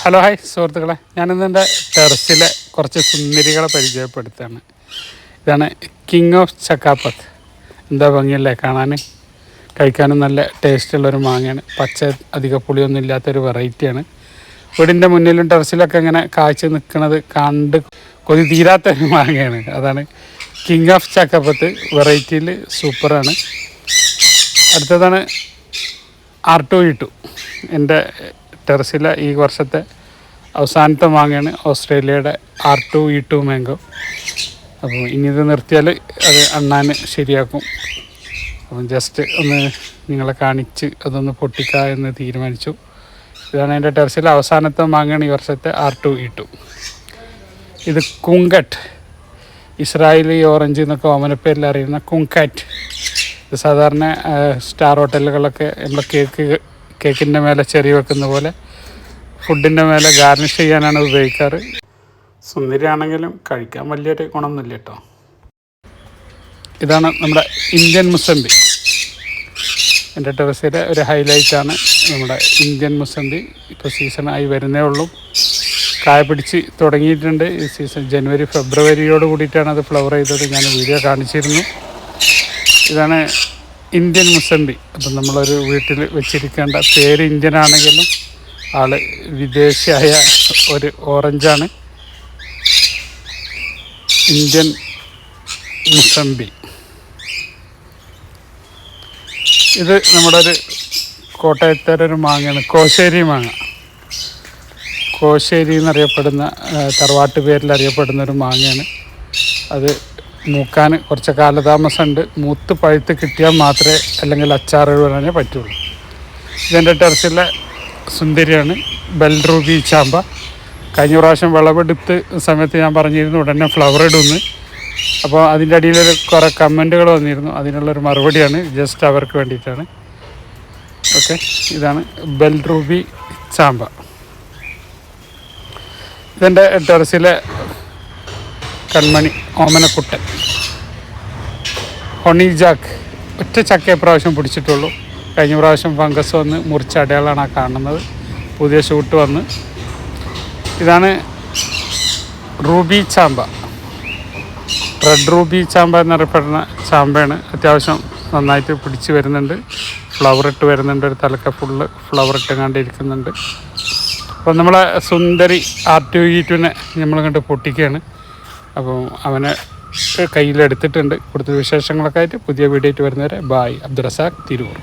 Hello hi സുഹൃത്തുക്കളെ, ഞാനിന്ന് എൻ്റെ ടെറസിലെ കുറച്ച് സുന്ദരികളെ പരിചയപ്പെടുത്തുകയാണ്. ഇതാണ് കിങ് ഓഫ് ചക്കാപ്പത്ത്. എന്താ ഭംഗിയല്ലേ കാണാൻ, കഴിക്കാനും നല്ല ടേസ്റ്റുള്ളൊരു മാങ്ങയാണ്. പച്ച അധിക പുളിയൊന്നും ഇല്ലാത്തൊരു വെറൈറ്റിയാണ്. വീടിൻ്റെ മുന്നിലും ടെറസിലൊക്കെ ഇങ്ങനെ കാഴ്ച നിൽക്കുന്നത് കണ്ട് കൊതി തീരാത്തൊരു മാങ്ങയാണ്. അതാണ് കിങ് ഓഫ് ചക്കാപ്പത്ത്. വെറൈറ്റിയിൽ സൂപ്പറാണ്. അടുത്തതാണ് R2E2. എൻ്റെ ടെറസിലെ ഈ വർഷത്തെ അവസാനത്തെ മാങ്ങയാണ് ഓസ്ട്രേലിയയുടെ R2E2 മാംഗോ. അപ്പോൾ ഇനി ഇത് നിർത്തിയാൽ അത് അണ്ണാൻ ശരിയാക്കും. അപ്പം ജസ്റ്റ് ഒന്ന് നിങ്ങളെ കാണിച്ച് അതൊന്ന് പൊട്ടിക്കുക എന്ന് തീരുമാനിച്ചു. ഇതാണ് എൻ്റെ ടെറസിലെ അവസാനത്തെ മാങ്ങയാണ് ഈ വർഷത്തെ R2E2. ഇത് കുങ്കറ്റ്, ഇസ്രായേലി ഓറഞ്ച് എന്നൊക്കെ ഓമനപ്പേരിൽ അറിയുന്ന കുങ്കാറ്റ്. ഇത് സാധാരണ സ്റ്റാർ ഹോട്ടലുകളൊക്കെ നമ്മൾ കേക്കിൻ്റെ മേലെ ചെറി വെക്കുന്ന പോലെ ഫുഡിൻ്റെ മേലെ ഗാർണിഷ് ചെയ്യാനാണ് ഉപയോഗിക്കാറ്. സുന്ദരിയാണെങ്കിലും കഴിക്കാൻ വലിയൊരു ഗുണമൊന്നുമില്ല കേട്ടോ. ഇതാണ് നമ്മുടെ ഇന്ത്യൻ മുസമ്പി. എൻ്റെ ടെറസിലെ ഒരു ഹൈലൈറ്റാണ് നമ്മുടെ ഇന്ത്യൻ മുസമ്പി. ഇപ്പോൾ സീസണായി വരുന്നേ ഉള്ളൂ. കായ പിടിച്ച് തുടങ്ങിയിട്ടുണ്ട്. ഈ സീസൺ ജനുവരി ഫെബ്രുവരിയോട് കൂടിയിട്ടാണ് അത് ഫ്ലവർ ചെയ്തത്. ഞാൻ വീഡിയോ കാണിച്ചിരുന്നു. ഇതാണ് ഇന്ത്യൻ മുസമ്പി. അപ്പം നമ്മളൊരു വീട്ടിൽ വെച്ചിരിക്കേണ്ട പേര് ഇന്ത്യൻ ആണെങ്കിലും ആൾ വിദേശിയായ ഒരു ഓറഞ്ചാണ് ഇന്ത്യൻ മുസമ്പി. ഇത് നമ്മുടെ ഒരു കോട്ടയത്തൊരു മാങ്ങയാണ്, കോശ്ശേരി മാങ്ങ. കോശ്ശേരി എന്നറിയപ്പെടുന്ന തറവാട്ട് പേരിൽ അറിയപ്പെടുന്ന ഒരു മാങ്ങയാണ്. അത് മൂക്കാൻ കുറച്ച് കാലതാമസമുണ്ട്. മൂത്ത് പഴുത്ത് കിട്ടിയാൽ മാത്രമേ അല്ലെങ്കിൽ അച്ചാർ ഇടാനേ പറ്റുള്ളൂ. ഇതെൻ്റെ ടെറസിലെ സുന്ദരിയാണ്, ബെൽ റൂബി ചാമ്പ. കഴിഞ്ഞ പ്രാവശ്യം വിളവെടുത്ത് സമയത്ത് ഞാൻ പറഞ്ഞിരുന്നു ഉടനെ ഫ്ലവർ ഇടുമെന്ന്. അപ്പോൾ അതിൻ്റെ അടിയിലൊരു കുറേ കമൻറ്റുകൾ വന്നിരുന്നു. അതിനുള്ളൊരു മറുപടിയാണ്, ജസ്റ്റ് അവർക്ക് വേണ്ടിയിട്ടാണ്. ഓക്കെ, ഇതാണ് ബെൽ റൂബി ചാമ്പ. ഇതെൻ്റെ ടെറസിലെ കൺമണി ഓമനക്കുട്ടൻ ഹണി ജാക്ക്. ഒറ്റ ചക്ക പ്രാവശ്യം പിടിച്ചിട്ടുള്ളൂ. കഴിഞ്ഞ പ്രാവശ്യം ഫംഗസ് വന്ന് മുറിച്ച അടയാളാണ് ആ കാണുന്നത്. പുതിയ ഷൂട്ട് വന്ന്. ഇതാണ് റൂബി ചാമ്പ, റെഡ് റൂബി ചാമ്പ എന്നറിയപ്പെടുന്ന ചാമ്പയാണ്. അത്യാവശ്യം നന്നായിട്ട് പിടിച്ച് വരുന്നുണ്ട്, ഫ്ലവർ ഇട്ട് വരുന്നുണ്ട്. ഒരു തലക്ക ഫുള്ള് ഫ്ലവർ ഇട്ട് കണ്ടിരിക്കുന്നുണ്ട്. അപ്പോൾ നമ്മളെ സുന്ദരി R2E2 നമ്മൾ കണ്ട് പൊട്ടിക്കുകയാണ്. അപ്പോൾ അവനെ കയ്യിലെടുത്തിട്ടുണ്ട്. കൂടുതൽ വിശേഷങ്ങളൊക്കെ ആയിട്ട് പുതിയ വീഡിയോ ആയിട്ട് വരുന്നവരെ ബായ്. അബ്ദുറസാഖ്, തിരൂർ.